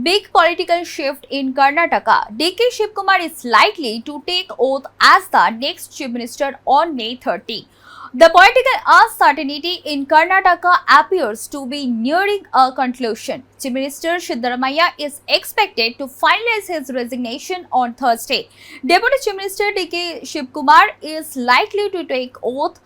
Big political shift in Karnataka. DK Shivkumar is likely to take oath as the next Chief Minister on May 30. The political uncertainty in Karnataka appears to be nearing a conclusion. Chief Minister Siddaramaiah is expected to finalize his resignation on Thursday. Deputy Chief Minister DK Shivkumar is likely to take oath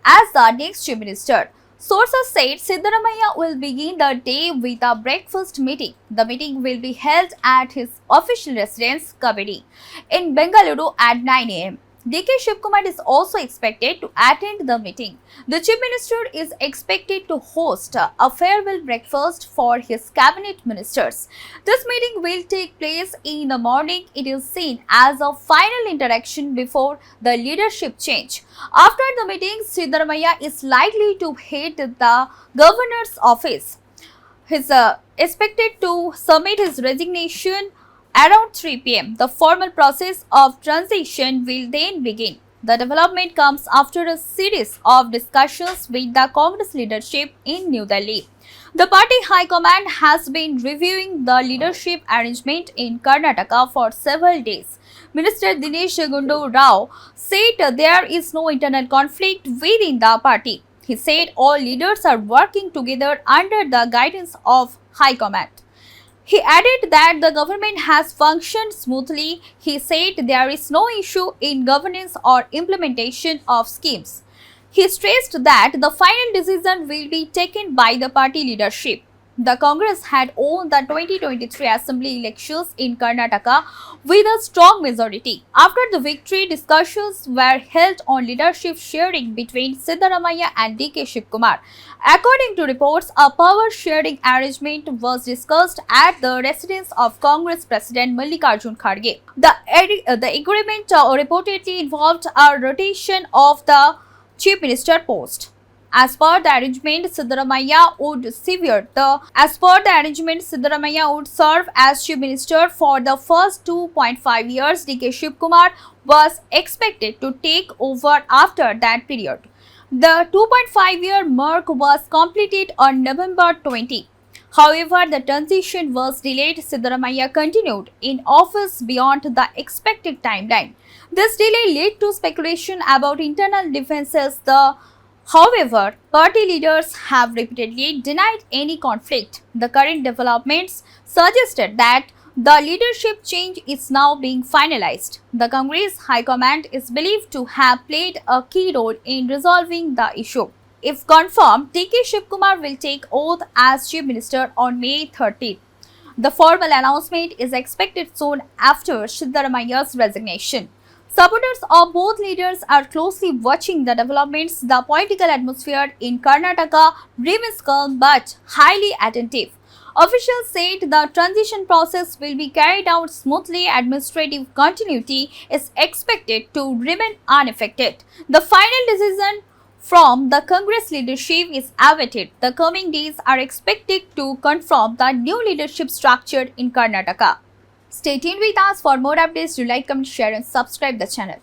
as the next Chief Minister. Sources said Siddaramaiah will begin the day with a breakfast meeting. The meeting will be held at his official residence, Kabadi, in Bengaluru at 9 a.m. DK Shivkumar is also expected to attend the meeting. The Chief Minister is expected to host a farewell breakfast for his cabinet ministers. This meeting will take place in the morning. It is seen as a final interaction before the leadership change. After the meeting, Siddaramaiah is likely to head the governor's office. He is expected to submit his resignation around 3 p.m. The formal process of transition will then begin. The development comes after a series of discussions with the Congress leadership in New Delhi. The party high command has been reviewing the leadership arrangement in Karnataka for several days. Minister Dinesh Gundu Rao said there is no internal conflict within the party. He said all leaders are working together under the guidance of high command. He added that the government has functioned smoothly. He said there is no issue in governance or implementation of schemes. He stressed that the final decision will be taken by the party leadership. The Congress had won the 2023 assembly elections in Karnataka with a strong majority. After the victory, discussions were held on leadership sharing between Siddaramaiah and DK Shivkumar. According to reports, a power sharing arrangement was discussed at the residence of Congress President Mallikarjun Kharge. The agreement reportedly involved a rotation of the Chief Minister post. As per the arrangement, Siddaramaiah would serve as Chief Minister for the first 2.5 years. DK Shivkumar was expected to take over after that period. The 2.5-year mark was completed on November 20. However, the transition was delayed. Siddaramaiah continued in office beyond the expected timeline. This delay led to speculation about internal differences. However, party leaders have repeatedly denied any conflict. The current developments suggested that the leadership change is now being finalized. The Congress High Command is believed to have played a key role in resolving the issue. If confirmed, DK Shivkumar will take oath as Chief Minister on May 13th. The formal announcement is expected soon after Siddaramaiah's resignation. Supporters of both leaders are closely watching the developments. The political atmosphere in Karnataka remains calm but highly attentive. Officials said the transition process will be carried out smoothly. Administrative continuity is expected to remain unaffected. The final decision from the Congress leadership is awaited. The coming days are expected to confirm the new leadership structure in Karnataka. Stay tuned with us for more updates. Do like, comment, share and subscribe the channel.